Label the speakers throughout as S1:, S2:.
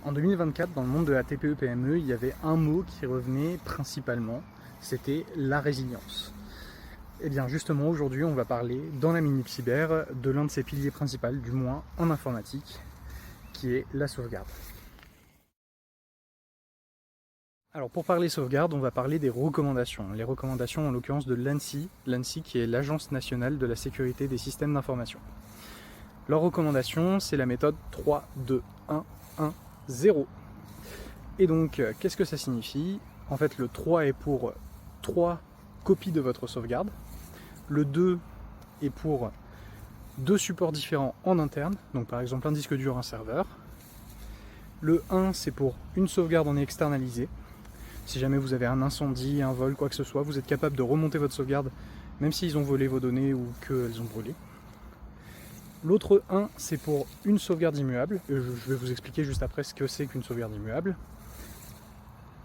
S1: En 2024, dans le monde de la TPE-PME, il y avait un mot qui revenait principalement, c'était la résilience. Et bien justement, aujourd'hui, on va parler dans la Minute Cyber de l'un de ses piliers principaux, du moins en informatique, qui est la sauvegarde. Alors pour parler sauvegarde, on va parler des recommandations. Les recommandations en l'occurrence de l'ANSSI qui est l'Agence nationale de la sécurité des systèmes d'information. Leur recommandation, c'est la méthode 3, 2, 1, 1, 0. Et donc, qu'est-ce que ça signifie? En fait, le 3 est pour 3 copies de votre sauvegarde. Le 2 est pour 2 supports différents en interne, donc par exemple un disque dur, un serveur. Le 1, c'est pour une sauvegarde en externalisé. Si jamais vous avez un incendie, un vol, quoi que ce soit, vous êtes capable de remonter votre sauvegarde, même s'ils ont volé vos données ou qu'elles ont brûlé. L'autre 1, c'est pour une sauvegarde immuable. Je vais vous expliquer juste après ce que c'est qu'une sauvegarde immuable.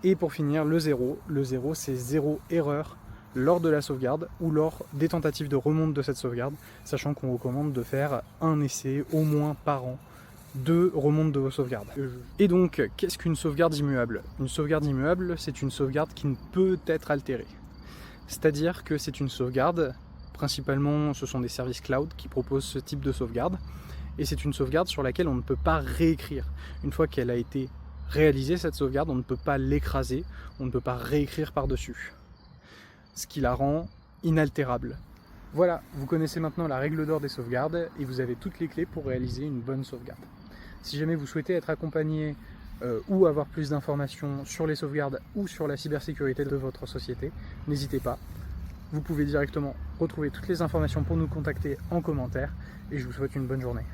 S1: Et pour finir, le 0. Le 0, c'est 0 erreur lors de la sauvegarde ou lors des tentatives de remonte de cette sauvegarde, sachant qu'on recommande de faire un essai au moins par an de remonte de vos sauvegardes. Et donc, qu'est-ce qu'une sauvegarde immuable? Une sauvegarde immuable, c'est une sauvegarde qui ne peut être altérée. C'est-à-dire que c'est une sauvegarde, principalement ce sont des services cloud qui proposent ce type de sauvegarde, et c'est une sauvegarde sur laquelle on ne peut pas réécrire. Une fois qu'elle a été réalisée, cette sauvegarde, on ne peut pas l'écraser, on ne peut pas réécrire par-dessus. Ce qui la rend inaltérable. Voilà, vous connaissez maintenant la règle d'or des sauvegardes et vous avez toutes les clés pour réaliser une bonne sauvegarde. Si jamais vous souhaitez être accompagné ou avoir plus d'informations sur les sauvegardes ou sur la cybersécurité de votre société, n'hésitez pas. Vous pouvez directement retrouver toutes les informations pour nous contacter en commentaire et je vous souhaite une bonne journée.